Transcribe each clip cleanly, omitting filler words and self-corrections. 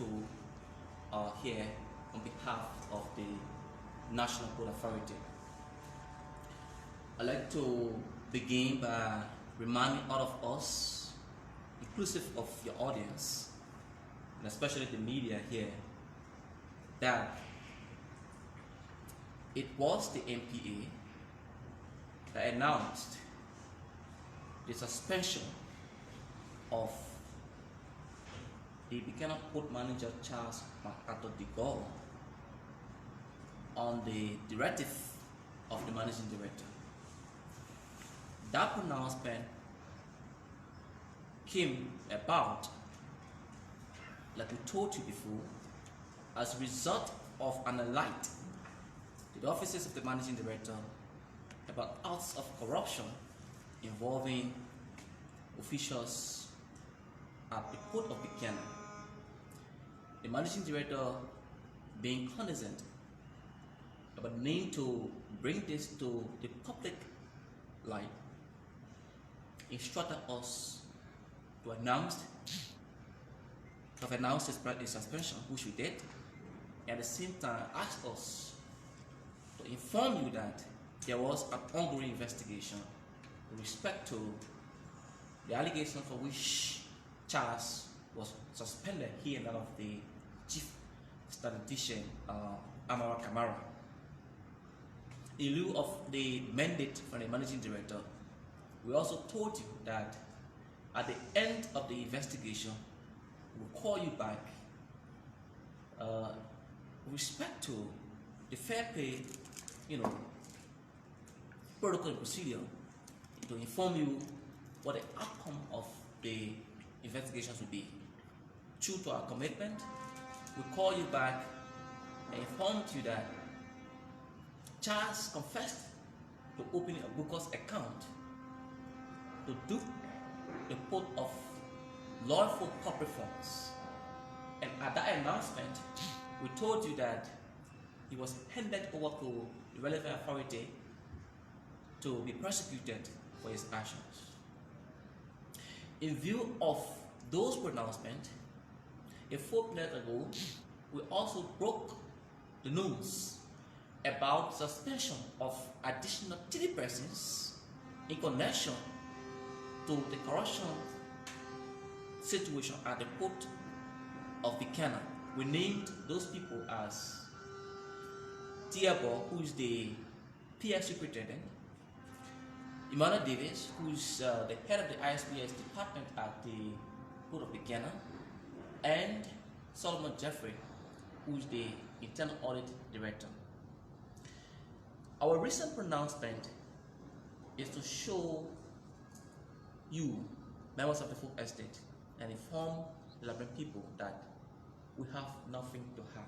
to here on behalf of the National Port Authority. I'd like to begin by reminding all of us, inclusive of your audience, and especially the media here, that it was the NPA that announced the suspension of the Buchanan Port Manager Charles MacArthur de Gaulle on the directive of the Managing Director. That pronouncement came about, like we told you before, as a result of an alert to the offices of the Managing Director about acts of corruption involving officials at the Port of Buchanan. The Managing Director, being cognizant about the need to bring this to the public light, instructed us to announce his suspension, which we did, and at the same time asked us to inform you that there was an ongoing investigation with respect to the allegation for which Charles was suspended here and that of the chief statistician, Amara Kamara. In lieu of the mandate from the Managing Director, we also told you that at the end of the investigation, we'll call you back with respect to the fair pay, protocol and procedure, to inform you what the outcome of the investigations will be. True to our commitment, we call you back and informed you that Charles confessed to opening a Bucos account to dupe the port of lawful corporate funds. And at that announcement, we told you that he was handed over to the relevant authority to be prosecuted for his actions. In view of those pronouncements, a fortnight ago, we also broke the news about suspension of additional 3 persons in connection to the corruption situation at the Port of Buchanan. We named those people as Tiabo, who is the PS Superintendent, Emmanuel Davis, who is the head of the ISPS department at the Port of Buchanan, and Solomon Jeffrey, who is the Internal Audit Director. Our recent pronouncement is to show you, members of the full estate, and inform the Liberian people that we have nothing to hide.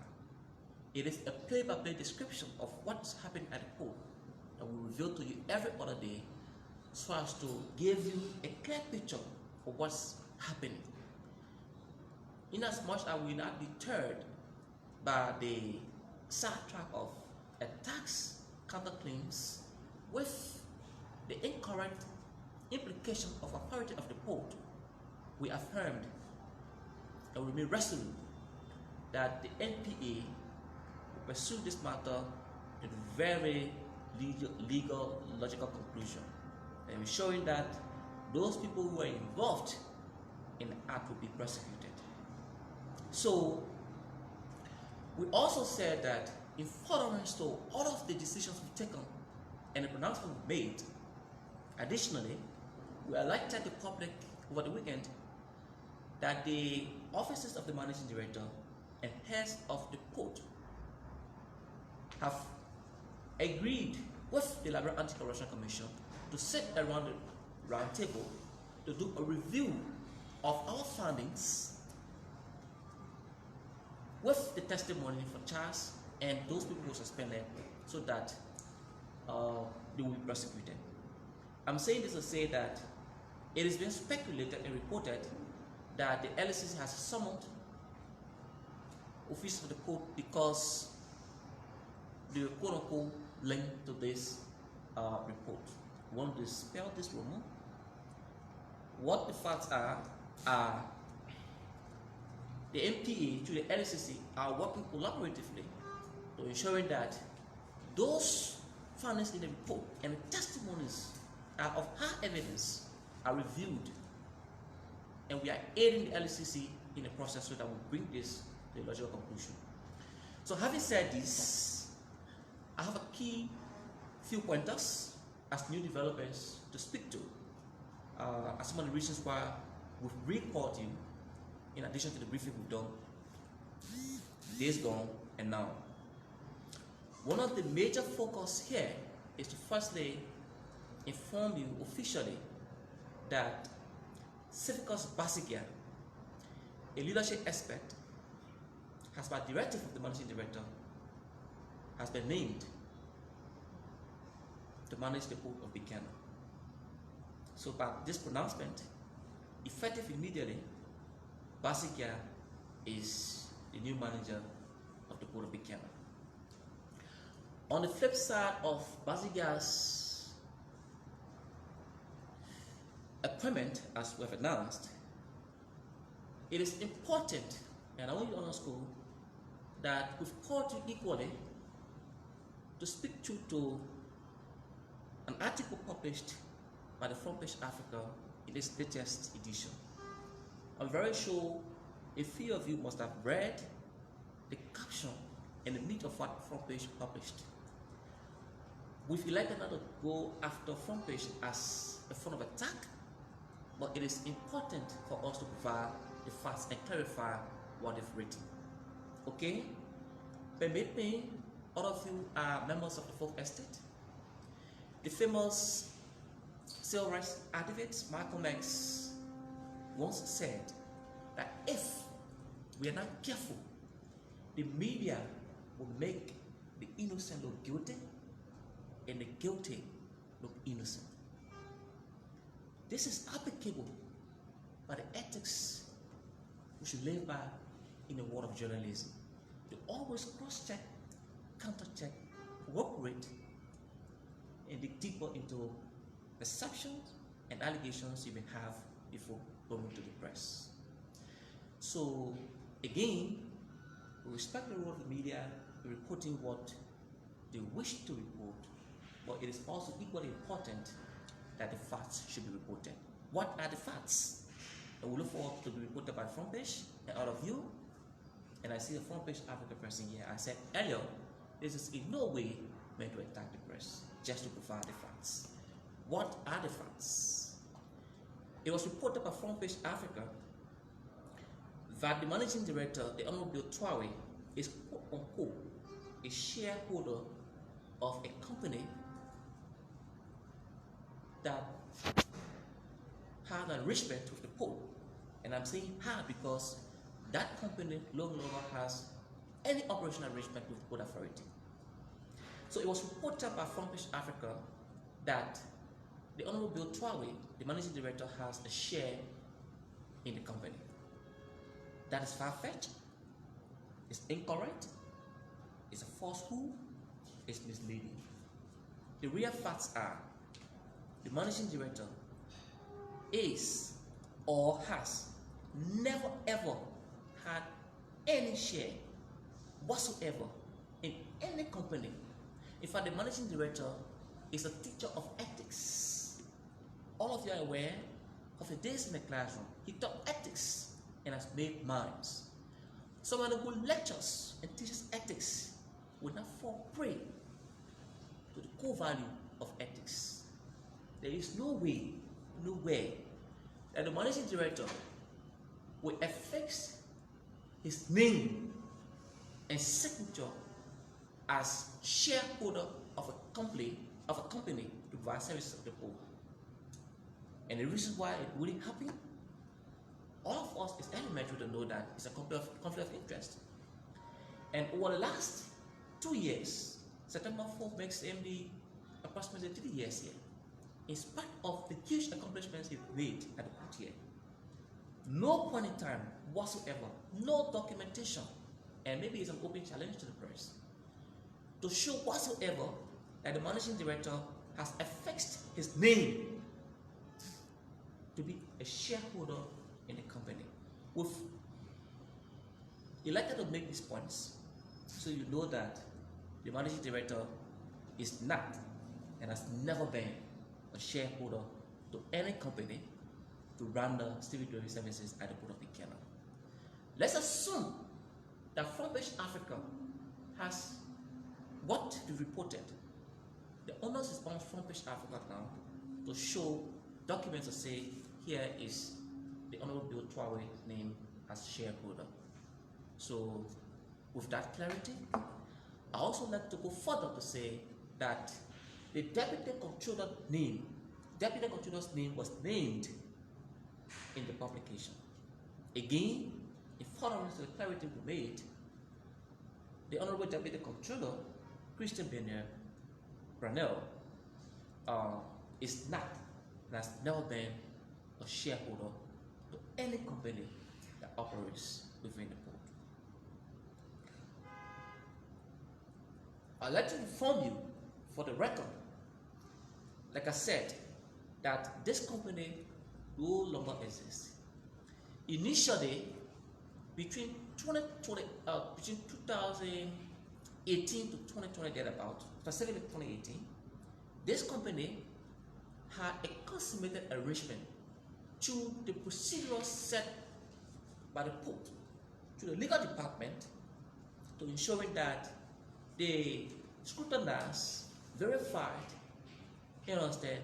It is a play-by-play description of what's happening at the port that we reveal to you every other day, so as to give you a clear picture of what's happening. Inasmuch as we are not deterred by the sad track of tax counterclaims with the incorrect implication of authority of the port, we affirmed and remain resolute that the NPA will pursue this matter in a very legal, logical conclusion, and we're showing that those people who were involved in the act will be prosecuted. So we also said that in furtherance to all of the decisions we've taken and the pronouncement we've made, additionally, we alerted the public over the weekend that the offices of the Managing Director and heads of the port have agreed with the Liberal Anti-Corruption Commission to sit around the round table to do a review of our findings with the testimony for Charles and those people who were suspended, so that they will be prosecuted. I'm saying this to say that it has been speculated and reported that the LSC has summoned officials of the port because they were quote-unquote linked to this report. We want to dispel this rumor. What the facts are the MPA to the LCC are working collaboratively to ensuring that those findings in the report and the testimonies of hard evidence are reviewed, and we are aiding the LCC in the process so that we bring this to a logical conclusion. So having said this, I have a key few pointers as new developers to speak to as some of the reasons why we've recalled you in addition to the briefing we've done days gone and now. One of the major focus here is to firstly inform you officially that Cificus Basigia, a leadership expert, has by directive of the managing director, has been named to manage the port of Buchanan. So by this pronouncement, effective immediately, Basigia is the new manager of the port of Buchanan. On the flip side of Basigia's appointment, as we have announced, it is important, and I want you to understand that we've called you equally to speak to an article published by the Front Page Africa in its latest edition. I'm very sure a few of you must have read the caption and the meat of what Front Page published. We've elected not to go after Front Page as a form of attack, but it is important for us to provide the facts and clarify what they've written. Okay? Permit me, all of you are members of the Folk Estate. The famous civil rights activist Malcolm X once said that if we are not careful, the media will make the innocent look guilty and the guilty look innocent. This is applicable by the ethics we should live by in the world of journalism. To always cross-check, counter-check, cooperate, and dig deeper into perceptions and allegations you may have before going to the press. So again, we respect the role of the media in reporting what they wish to report, but it is also equally important that the facts should be reported. What are the facts? And we look forward to be reported by Front Page and all of you. And I see the Front Page Africa person here. I said earlier, this is in no way meant to attack the press, just to provide the facts. What are the facts? It was reported by Front Page Africa that the managing director, the Honorable Bill Traore, is quote unquote a shareholder of a company that had an arrangement with the port. And I'm saying had because that company no longer has any operational arrangement with the Port Authority. So it was reported by Front Page Africa that the Honorable Bill Traore, the managing director, has a share in the company. That is far-fetched, it's incorrect, it's a falsehood, it's misleading. The real facts are the managing director is or has never ever had any share whatsoever in any company. In fact, the managing director is a teacher of ethics. All of you are aware of the days in the classroom. He taught ethics and has made minds. Someone who lectures and teaches ethics will not fall prey to the core value of ethics. There is no way, no way that the managing director will affix his name and signature as shareholder of a company to provide services to the poor. And the reason why it wouldn't happen, all of us is elementary to know that it's a conflict of interest. And over the last 2 years, September 4th makes MD approximately 3 years here. In spite of the huge accomplishments he's made at the port here, no point in time whatsoever, no documentation, and maybe it's an open challenge to the press, to show whatsoever that the managing director has affixed his name to be a shareholder in the company with elected to make these points so you know that the managing director is not and has never been a shareholder to any company to render stevedore services at the Port of Buchanan. Let's assume that Frontpage Africa has what we reported. The onus is on Frontpage Africa now to show documents to say here is the Honorable Bill Traore's name as shareholder. So with that clarity, I also like to go further to say that the deputy controller's name was named in the publication. Again, in furtherance to the clarity we made, the Honorable Deputy Controller, Christian Branel, is not and has never been a shareholder to any company that operates within the port. I'd like to inform you, for the record, like I said, that this company no longer exists. Initially, between 2018 to 2020 thereabout, specifically 2018, this company had a consummated arrangement to the procedures set by the port, to the legal department, to ensuring that they scrutinized, verified, you understand,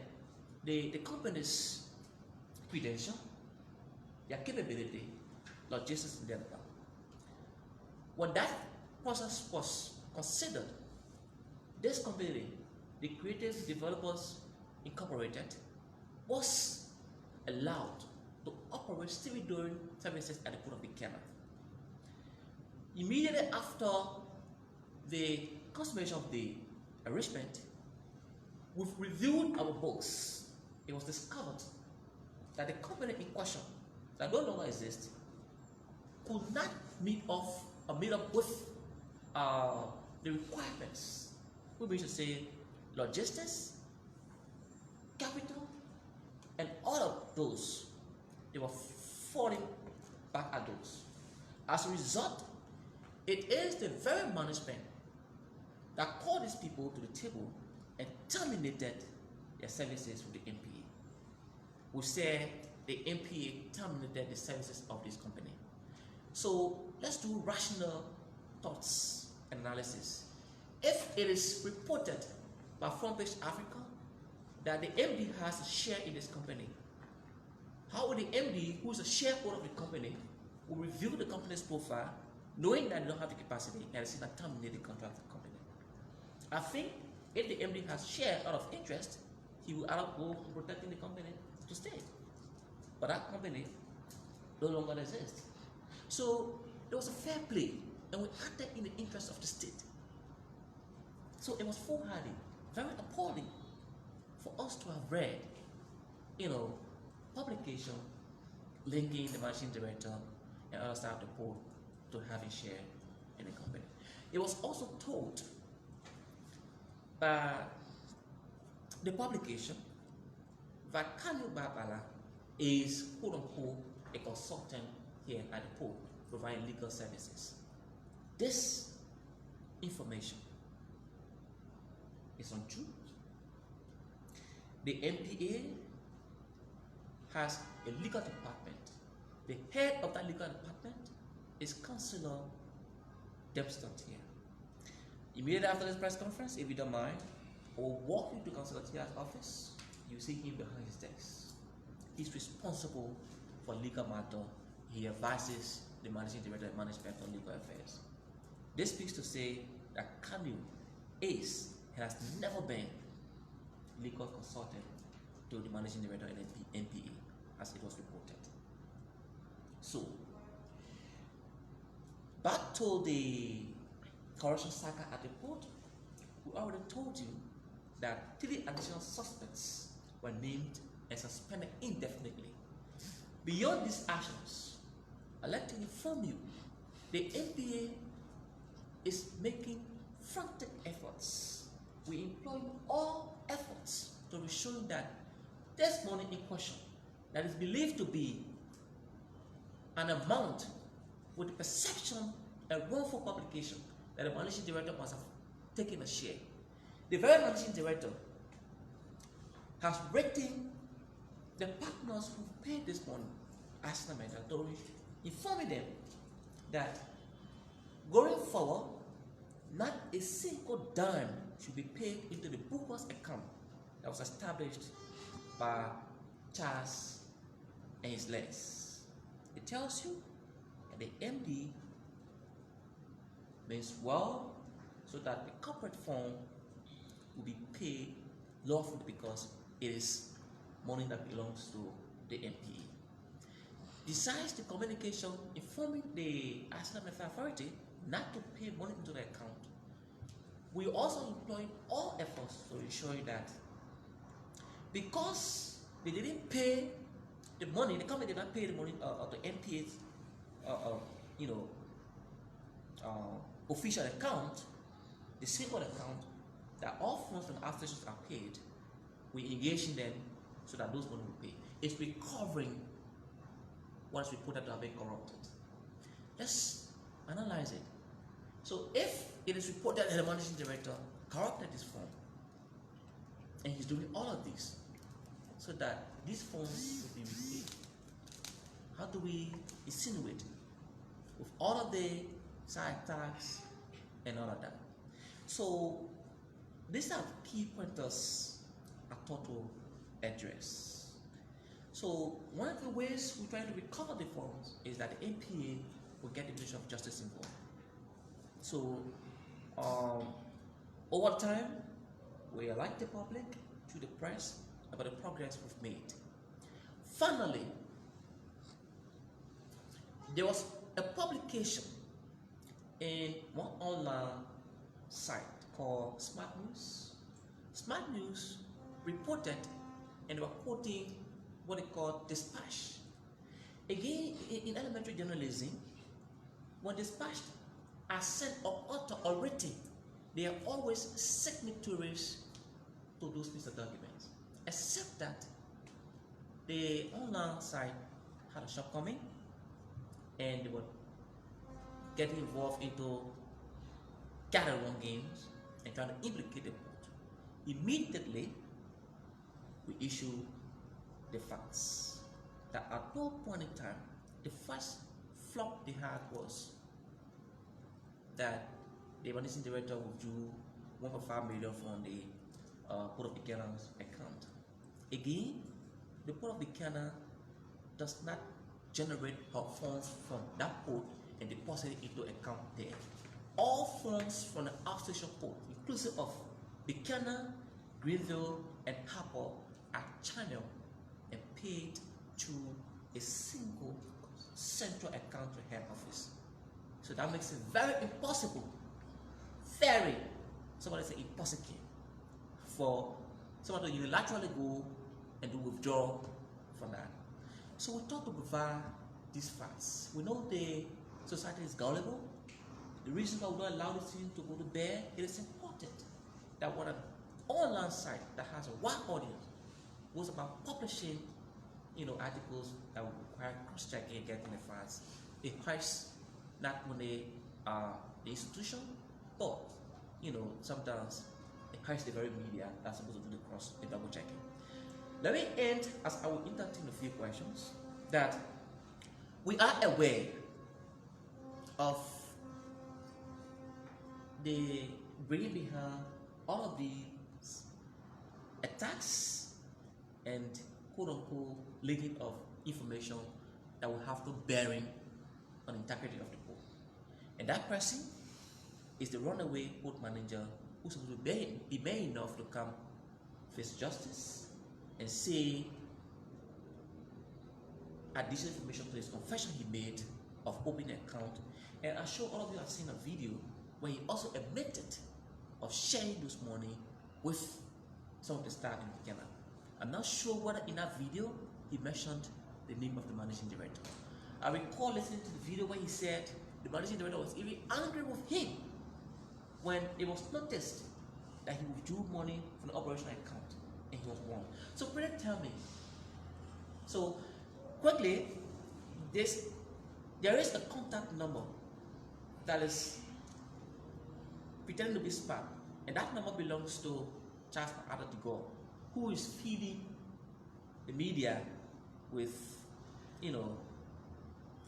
the company's credential, their capability, logistics, and thereabout. When that process was considered, this company, the Creative Developers Incorporated, was allowed to operate stevedoring services at the Port of Buchanan. Immediately after the consummation of the arrangement, we've reviewed our books. It was discovered that the company in question, that no longer exists, could not meet up with the requirements. We mean to say logistics, capital, and all of those, they were falling back at those. As a result, it is the very management that called these people to the table and terminated their services with the MPA. We say the MPA terminated the services of this company. So let's do rational thoughts and analysis. If it is reported by Frontpage Africa that the MD has a share in this company, how would the MD, who is a shareholder of the company, will review the company's profile, knowing that they don't have the capacity and is not terminate the contract with the company? I think if the MD has share out of interest, he will go protecting the company to stay. But that company no longer exists. So there was a fair play, and we acted in the interest of the state. So it was foolhardy, very appalling for us to have read, publication linking the managing director and other staff of the port to having share in the company. It was also told by the publication that Kanu Babala is quote unquote a consultant here at the port providing legal services. This information is untrue. The MPA has a legal department. The head of that legal department is Councillor Debston here. Immediately after this press conference, if you don't mind, I will walk you to Councillor Tia's office. You see him behind his desk. He's responsible for legal matter. He advises the managing director and management on legal affairs. This speaks to say that Kanu is and has never been legal consultant to the managing director and MPA, as it was reported. So, back to the corruption saga at the port, we already told you that 3 additional suspects were named and suspended indefinitely. Beyond these actions, I'd like to inform you the MPA is making frantic efforts. We employ all efforts to ensure that this money in question, that is believed to be an amount with the perception a wrongful publication that the managing director must have taken a share. The very managing director has written the partners who paid this money as the mandatory, informing them that going forward, not a single dime should be paid into the bookers account that was established by Charles and his legs. It tells you that the MD means well, so that the corporate fund will be paid lawfully because it is money that belongs to the MPA. Besides the communication informing the Asset Management Authority not to pay money into the account, we also employ all efforts to ensure that because they didn't pay the money, the company did not pay the money of the MPA's official account, the single account, that all funds from our stations are paid, we engage in them so that those money will pay. It's recovering what is reported to have been corrupted. Let's analyze it. So if it is reported that the managing director corrupted this fund, and he's doing all of this so that these funds will be repaid, how do we insinuate with all of the side tax and all of that? So these are key pointers I thought to address. So one of the ways we try to recover the funds is that the MPA will get the Ministry of Justice involved. So over time, we alert the public through the press about the progress we've made. Finally, there was a publication in one online site called Smart News. Smart News reported, and they were quoting what they call dispatch. Again, in elementary journalism, when dispatch are sent or authored or written, they are always signatories to those pieces of documents, except that the online site had a shortcoming and they were getting involved into gather-one games and trying to implicate the court. Immediately, we issued the facts that at no point in time, the first flop they had was that the managing director withdrew 1.5 million from the Port of Buchanan's account. Again, the Port of Buchanan does not generate her funds from that port and deposit it into account there. All funds from the outstation port, inclusive of Buchanan, Greenville, and Harper, are channeled and paid to a single central account to head office. So that makes it very impossible, somebody say impossible, for someone to unilaterally go and do withdrawal from that. So we thought to provide these facts. We know the society is gullible. The reason why we don't allow this thing to go to bear, it is important that when an online site that has a wide audience was about publishing, articles that would require cross-checking and getting the facts, it hurts not only the institution, but sometimes it hurts the very media that's supposed to do the double checking. Let me end as I will entertain a few questions that we are aware of the bringing behind all of these attacks and quote-unquote leaking of information that will have no bearing on the integrity of the port. And that person is the runaway port manager who's supposed to be man enough to come face justice and say additional information to his confession he made of opening an account. And I'm sure all of you have seen a video where he also admitted of sharing those money with some of the staff in Buchanan. I'm not sure whether in that video he mentioned the name of the managing director. I recall listening to the video where he said the managing director was even angry with him when it was noticed that he withdrew money from the operational account and he was warned. So brother, tell me. So quickly, there is a contact number that is pretending to be spam, and that number belongs to Charles Adatigo, who is feeding the media with,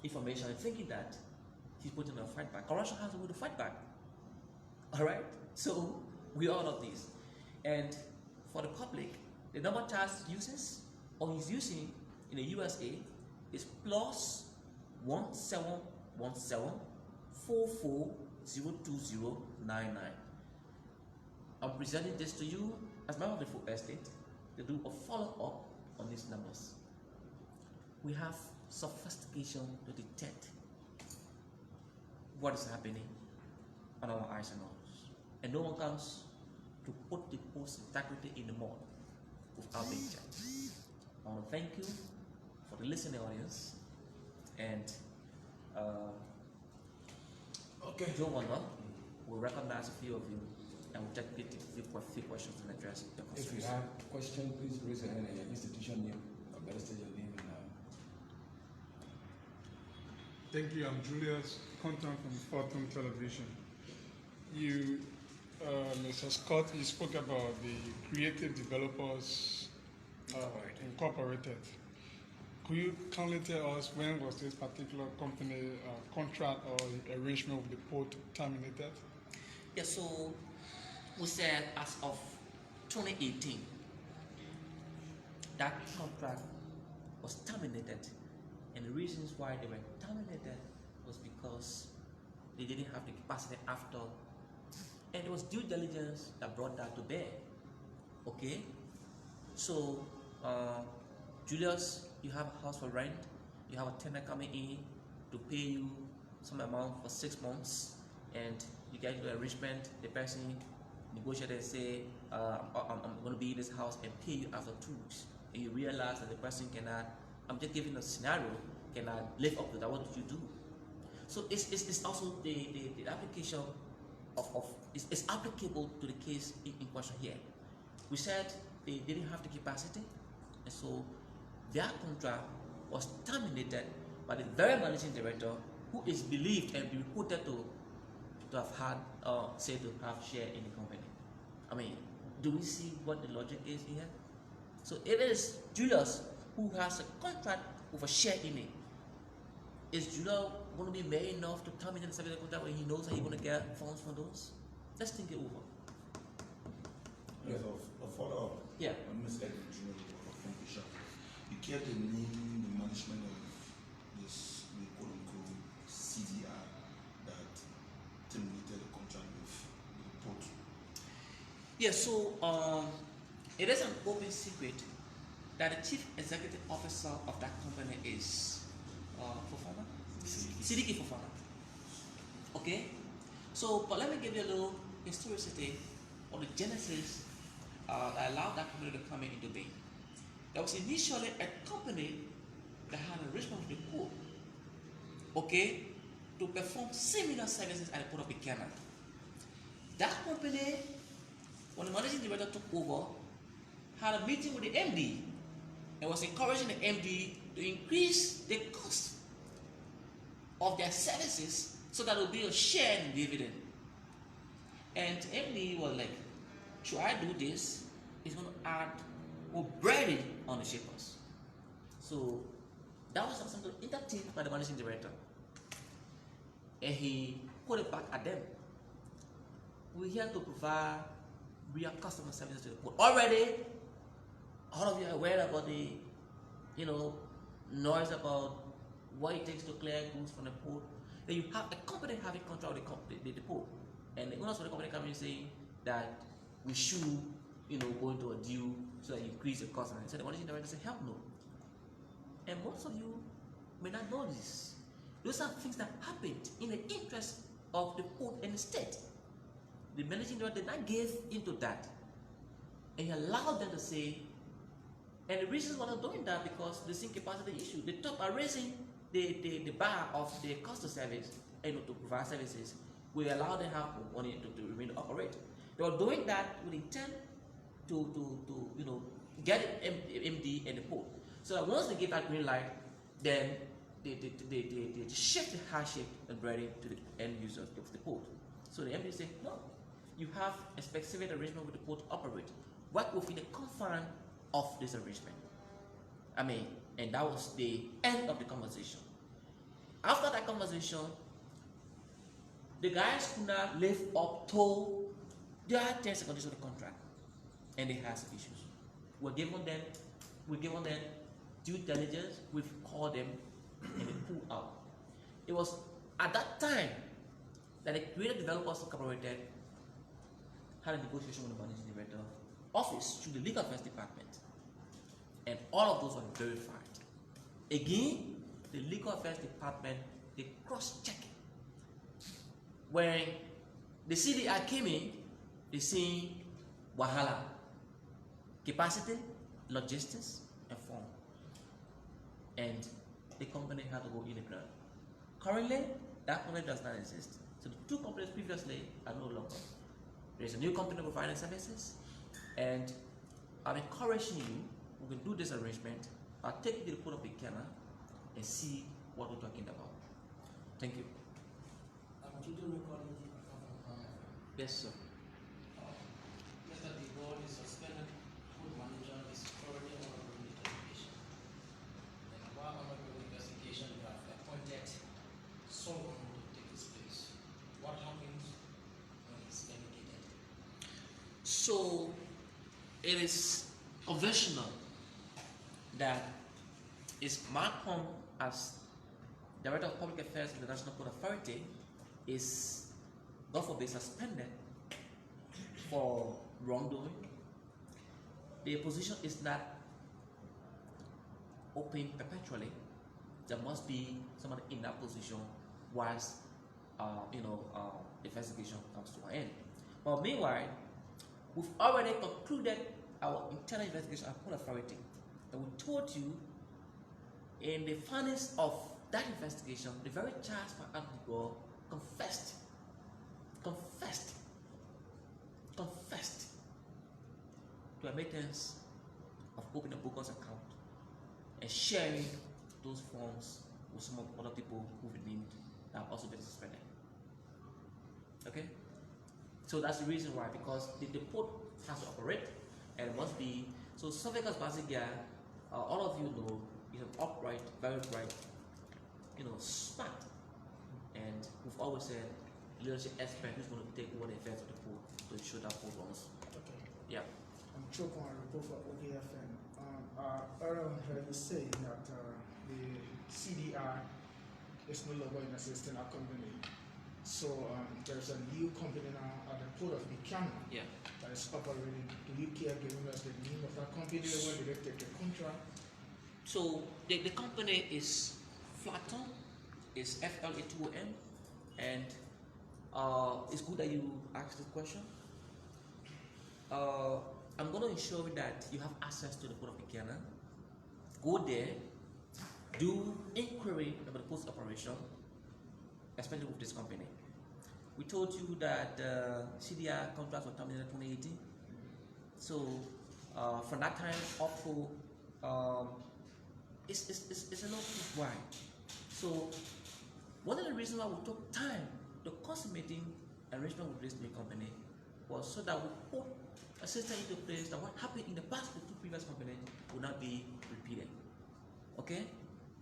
information and thinking that he's putting a fight back. Corruption has a way to fight back. All right, so we all know this, and for the public, the number Charles uses or he's using in the USA is +17174402099. I'm presenting this to you as member of the full estate to do a follow-up on these numbers. We have sophistication to detect what is happening on our eyes and nose, and no one comes to put the post integrity in the mud without being checked. I want to thank you for the listening audience, and Joe Wonder will recognize a few of you and we'll take a few questions and address the concerns. If you have a question, please raise your hand and your institution name, or better state your name now. Thank you. I'm Julius, content from Fortum Television. You, Mr. Scott, you spoke about the Creative Developers Incorporated. Could you kindly tell us when was this particular company contract or arrangement with the port terminated? Yeah, so we said as of 2018, that contract was terminated, and the reasons why they were terminated was because they didn't have the capacity after, and it was due diligence that brought that to bear. Okay, so Julius, you have a house for rent, you have a tenant coming in to pay you some amount for 6 months, and you get into arrangement, the person negotiated and say, I'm going to be in this house and pay you after 2 weeks, and you realize that the person cannot, I'm just giving a scenario, cannot live up to that. What did you do? So it's also the application of it's applicable to the case in question here. We said they didn't have the capacity, and so their contract was terminated by the very managing director, who is believed and reported to have had, say, to have share in the company. I mean, do we see what the logic is here? So if it is Julius who has a contract with a share in it, is Julius going to be made enough to terminate the service contract when he knows that he's going to get funds from those? Let's think it over. Yes, a follow-up. Yeah. Ms. Edwin Junior of Function. You care to name the management of this, the quote-unquote CDR that terminated the contract with the port? Yeah, so it is an open secret that the chief executive officer of that company is Fofana? Sidiki Fofana. Okay? So, but let me give you a little historicity of the genesis that allowed that company to come into being. There was initially a company that had an arrangement with the port, okay, to perform similar services at the port of Buchanan. That company, when the managing director took over, had a meeting with the MD and was encouraging the MD to increase the cost of their services so that there will be a share in dividend. And MD was like, should I do this? It's going to add more burden on the shippers. So that was something entertained by the managing director. And he put it back at them. We're here to provide real customer services to the port. Already, all of you are aware about the, noise about what it takes to clear goods from the port. Then you have a company having control of the port. And the owners of the company coming and saying that we should, go into a deal so that you increase the cost. And so the managing director said, hell no. And most of you may not know this. Those are things that happened in the interest of the port and the state. The managing director did not give into that. And he allowed them to say, and the reasons why they're doing that because the same capacity issue. The top are raising the bar of the cost of service and to provide services. We allow them to have money to remain to operate. They were doing that with intent to get MD and the port. So that once they give that green light, then they shift the hardship and burden to the end users of the port. So the MD say, no, you have a specific arrangement with the port operator. Work within the confine of this arrangement. I mean, and that was the end of the conversation. After that conversation, the guys could not live up to their terms and conditions of the contract, and they had some issues. We're giving them due diligence. We've called them, and they pulled out. It was at that time that the Creative Developers Incorporated had a negotiation with the managing director office through the legal affairs department, and all of those were verified. Again, the legal affairs department, they cross-checked. When the CDI came in, they see wahala, capacity, logistics, and form, and the company had to go in the ground. Currently, that company does not exist. So the two companies previously are no longer. There is a new company providing services, and I'm encouraging you. We can do this arrangement. I'll take you to the port of Buchanan and see what we're talking about. Thank you. Yes, sir. Mr. The board is suspended. Food manager is currently on the investigation. And while on the investigation, you have appointed someone to take his place. What happens when he's delegated? So it is conventional that is Malcolm as Director of Public Affairs of the National Port Authority is, God forbid, suspended for wrongdoing. The position is not open perpetually. There must be someone in that position whilst the investigation comes to an end. But meanwhile, we've already concluded our internal investigation at Port Authority, and we told you in the findings of that investigation, the very charge for Antigo confessed to a maintenance of opening a bogus account and sharing those forms with some of the other people who've been named that have also been suspended. Okay? So that's the reason why, because the port has to operate and it must be. So Saga Basic, all of you know, is an upright, very bright, smart, and we've always said leadership expert who's going to take over the affairs of the port to ensure that port runs. Okay. Yeah. I'm Choko, I report for ODFN. Earlier I heard you say that the CDI is no longer in assistant company. So there's a new company now at the port of Buchanan that is operating. Do you care giving us the name of that company? When did they take the contract? So the company is Flaton, it's FLA2M, and it's good that you asked this question. I'm going to ensure that you have access to the port of Buchanan. Go there, do inquiry about the post operation, especially with this company. We told you that CDI contracts were terminated in 2018. So from that time up to it's a lot of why. So one of the reasons why we took time to consummating arrangement with this new company was so that we put a system into place that what happened in the past with two previous companies would not be repeated. Okay?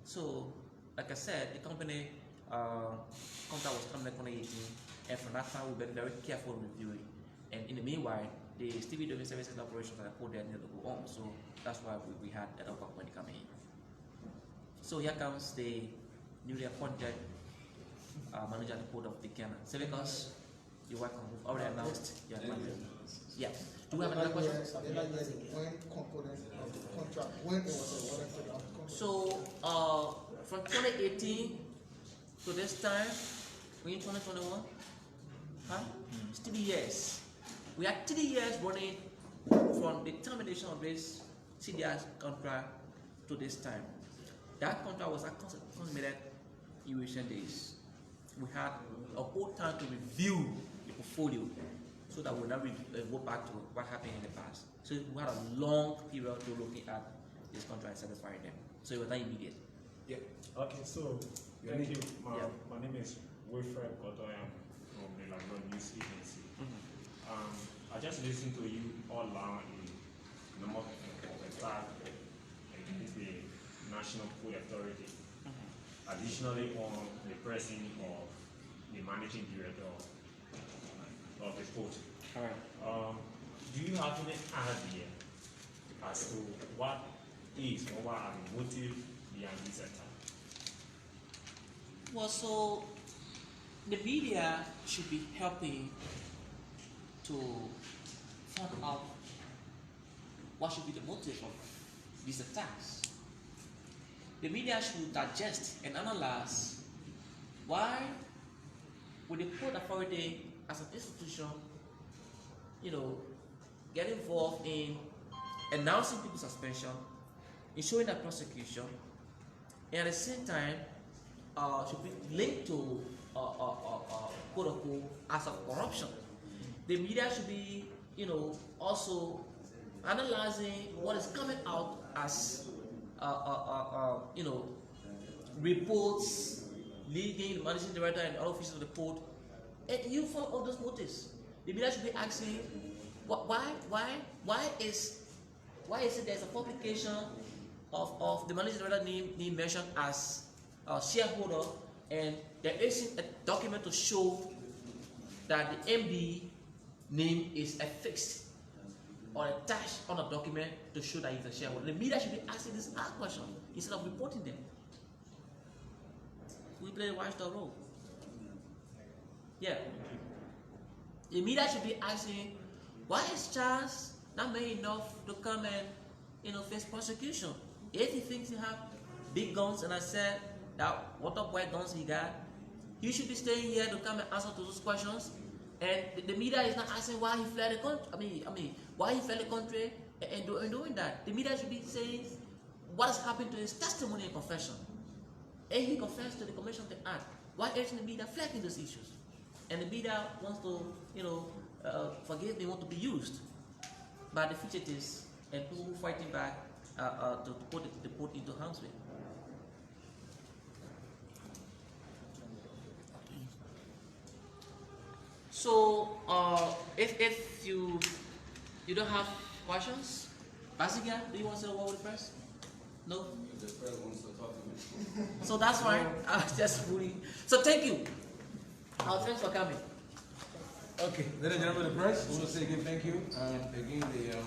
So like I said, the company contract was terminated in 2018, and from that time we've been very careful reviewing. And in the meanwhile, the Stevie doing services and operations that I put there needed to go on. So that's why we had that other company coming in. So here comes the newly appointed manager at the port of Buchanan. Because you're welcome. We've already announced your appointment. Yeah. Do we have another question? When component of the contract, when it was awarded to the contract? So from 2018 to this time, we're in 2021. It's 3 years. We had 3 years running from the termination of this CDI contract to this time. That contract was consummated in recent days. We had a whole time to review the portfolio so that we'll not go back to what happened in the past. So we had a long period to looking at this contract and satisfying them. So it was not immediate. Yeah. Okay, so Your thank name? you. Yeah. My name is Wilfred Godoy. I'm from the Lagos News Agency. I just listened to you all along a number of attack against the National Food Authority. Additionally, on the pressing of the managing director of the port. All right. Do you have any idea as to what is or what are the motives behind this attack? Well, so the media should be helping to find out what should be the motive of these attacks. The media should digest and analyze why would the Port Authority as an institution, get involved in announcing people's suspension, ensuring that prosecution, and at the same time should be linked to quote unquote acts of corruption. The media should be, also analyzing what is coming out as reports leading the managing director and other officials of the port, and you find all those motives. The media should be asking, why is it there's a publication of the managing director name mentioned as a shareholder, and there isn't a document to show that the MD name is affixed or attached on a document to show that he's a shareholder. The media should be asking this question instead of reporting them. We play a watchdog role. Yeah. The media should be asking, why is Charles not man enough to come and face prosecution? If he thinks he have big guns, and I said that what up white guns he got, he should be staying here to come and answer to those questions. And the media is not asking why he fled the country. I mean, why he fled the country and doing that. The media should be saying what has happened to his testimony and confession. And he confessed to the Commission of the Act. Why isn't the media flagging those issues? And the media wants to, forgive me, want to be used by the fugitives and people who fighting back to put the port into harm's way. So, if you don't have questions, Basiga, do you want to say a word with the press? No? The press wants to talk to me. So that's fine. I was just fooling. So thank you. Thanks for coming. Okay. Ladies and gentlemen of the press, I want to say again thank you. Again, the